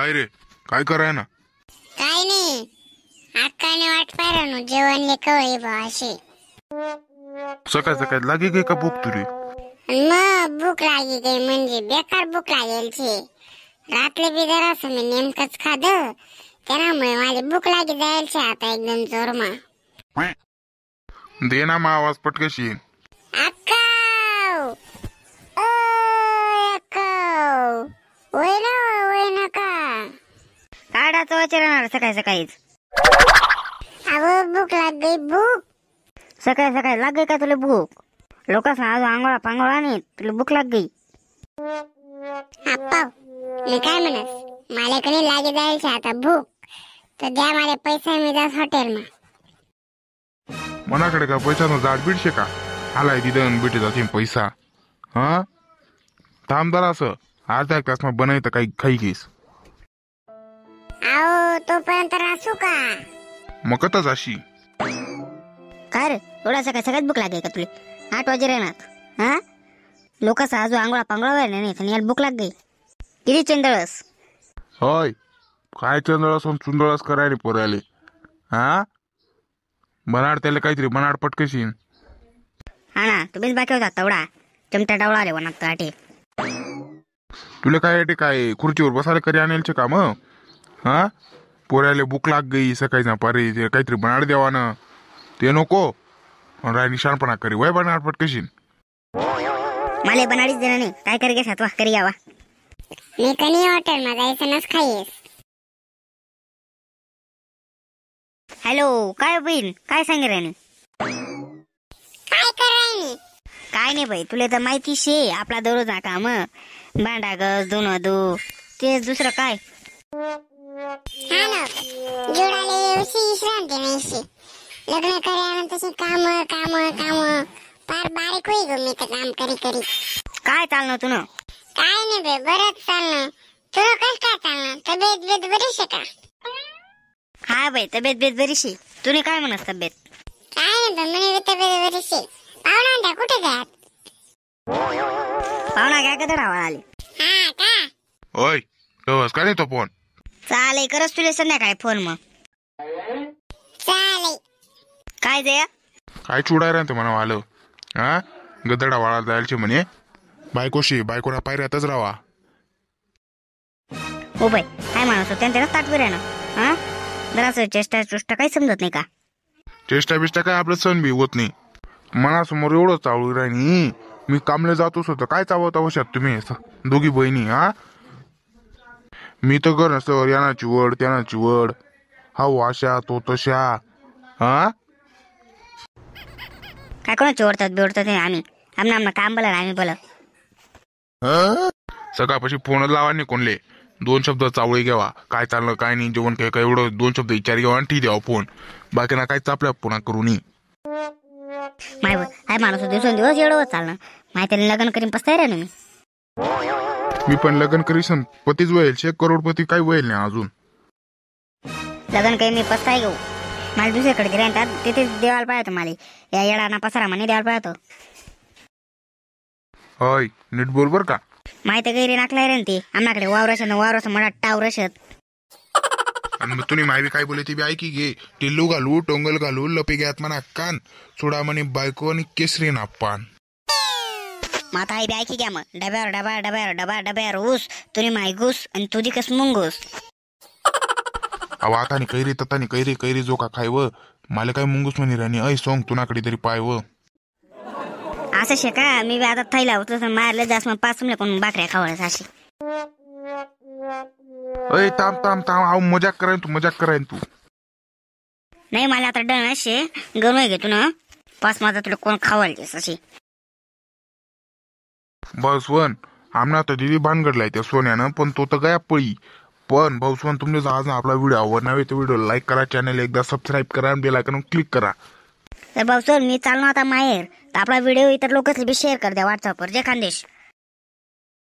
काय रे, काय कराय ना? काय नाही, अक्काने वाट पाहिलं जेवण लेकवय बा अशी. सकाळ सकाळ लागे गे का भूक तुरी? मग भूक लागी गई म्हणजे बेकार भूक लागेल छे. रात्री बी जरासं मी नेमकंच खाधं, त्यामुळे माझी भूक लागी जाईल छे आता एकदम जोरमा. दे ना मा आवाज पटकशी. अक्काव, अक्काव, वय ना का? काढाचं वचन सकाळी सकाळीच. अहो भूक लाग गई भूक. सकाळी सकाळी लाग गई का तुला भूक? लोकांना आज आंघोळा पांघोळा नाही, तुला भूक लाग गई. अप्पा मी काय म्हणस, मला कधी लागी जाईल छे आता भूक, तर द्या मला पैसा मी जास हॉटेल मा. मनाकडे का पैसा जाड बिडशे का? आलाय तिथं भेटे जाते पैसा. हा थांब जरा असं अर्ध्या तास मग बनायचं काही खाई घेस. आओ तोपर्यंत रासू का? मग कताच अशी काय रे एवढा सकाळी सगळ्यात भूक लागे का तुला? 8 वाजे राहणार. हा लोकांचा आज आंघोळा पांघोळा व्हायला नाही तर याला भूक लाग गई. किती चंदळस होय, काय चंदळस चुंदळस करायला पोराले. हा बनाड त्याला काहीतरी बनाड पटकशी. हा ना तुम्हीच बाकी होता तेवढा चमटा डावळा आले वनात आटे. तुला काय येते काय खुर्चीवर बसायला करी आणेल छे का मग? हा पोऱ्याले भूक लाग गई सकाळी ना पारे काहीतरी बनाड द्यावा ना, ते नको राय निशाणपणा करी. वय बनाड पटकशी. मला बनाडीच देणार नाही, काय करी घेसात वा करी यावा. मी कनी हॉटेल मा जायचं नस खाईस. हॅलो काय बहीण काय सांगे राणी? काय करायनी? काय नाही बाई, तुला तर माहिती शे आपला दररोज ना काम भांडा गस दोन दो तेच दुसरं काय. हा ना जोडाले उशी विश्रांती नाही. लग्न कर्यानंतर काम काम काम पार बारीक होई गो मी तर काम करी करी. काय चालणं तुन? काय नाही बे बरंच चालणं. तुला कस काय चालणं? तब्येत बरीच का? हा बाई तब्येत बेत बरीशी. तुने काय म्हणस तब्येत? काय नाही बे म्हणे तब्येत बरीचशी. पाहुणा कुठे जात? पाहुणा काय कधी रावा आले? हा का? ओय तवस काय तो फोन चाले करस तुला संध्याकाळी फोन. मग चालेल. काय दे काय चुडाय राहते म्हणा आलं. हा गदडा वाळा जायचे म्हणे बायकोशी, बायकोना पायऱ्यातच राहा. हो बाई काय म्हणत त्यांना ताटवीर आहे ना. हा जरा चेष्टा चुष्टा काही समजत नाही का? चेष्टा बिष्टा काय आपलं सण बी होत नाही. मनासमोर एवढं चावळू राहिनी. मी कामले जातोच होतं काय चावत आवश्यात तुम्ही दोघी बहिणी. हा मी तर कर नसतं यानाची वड त्यानाची वड, हा अशा तो तशा. हा काय कोणाची ओढतात बिवडतात आम्ही आमना काम बोला आम्ही बोला. सकाळपाशी फोन लावा नाही कोणले. 2 शब्द चावळी घ्यावा काय चाललं काय नाही जेवण काय काय एवढं 2 शब्द विचार घ्यावा आणि ठी द्यावा फोन. बाकी ना काय चापल्या पुन्हा करू नये. माय काय माणूस दिवस एवढं चालणं माहिती लग्न करीन पसताय रे मी. मी पण लग्न करीसन पतीच वयल 1 करोडपती काय वयल नाही अजून. लग्न काही मी पसताय घेऊ. मला दुसरीकडे गिरायतात तिथे देवाला पाहतो. मला या येडाना पसारा म्हणे देवाला पाहतो. होय नीट बरोबर का? माहिती गैरी नाकलाय रे ती आमनाकडे वावरस म्हणा टावरशत. आणि मग तुम्ही मायबी काय बोले ती बी ऐकी घे. टिल्लू घालू टोंगल घालू लपी घ्यात म्हणा कान सोडा म्हणे बायको आणि केसरी ना पान. माता आई बी ऐकी घ्या मग डब्यावर डबा डब्यावर डबा डब्यावर ऊस तुम्ही माय घुस आणि तुझी कस मुंगूस. अव आता कैरी ततानी कैरी कैरी जो का खायव मला काय मुंगूस म्हणे राणी. ऐ सोंग तुनाकडे तरी पायव असं शे का? मी बी आता थैला होतो मारलं जास्त मग 5 कोण भाकऱ्या खावळस अशी. अय थांब थांब थांब आव मजाक करायन तू. नाही मला आता डन असे गरम घेतो ना 5 माझा तुला कोण खावायचेस अशी. बस वन आमना तर दिदी भानगडलाय त्या सोन्यानं पण तो तर गया पळी. पण भाऊसवन तुमने आज आपला व्हिडिओ आवडणार तर व्हिडिओ लाईक करा, चॅनल एकदा सबस्क्राईब करा आणि बेल आयकॉन क्लिक करा. तर भाऊ मी चाललो आता माहेर तर आपला व्हिडिओ इतर लोकांना बी शेअर कर द्या व्हॉट्सअपवर. जय खानदेश.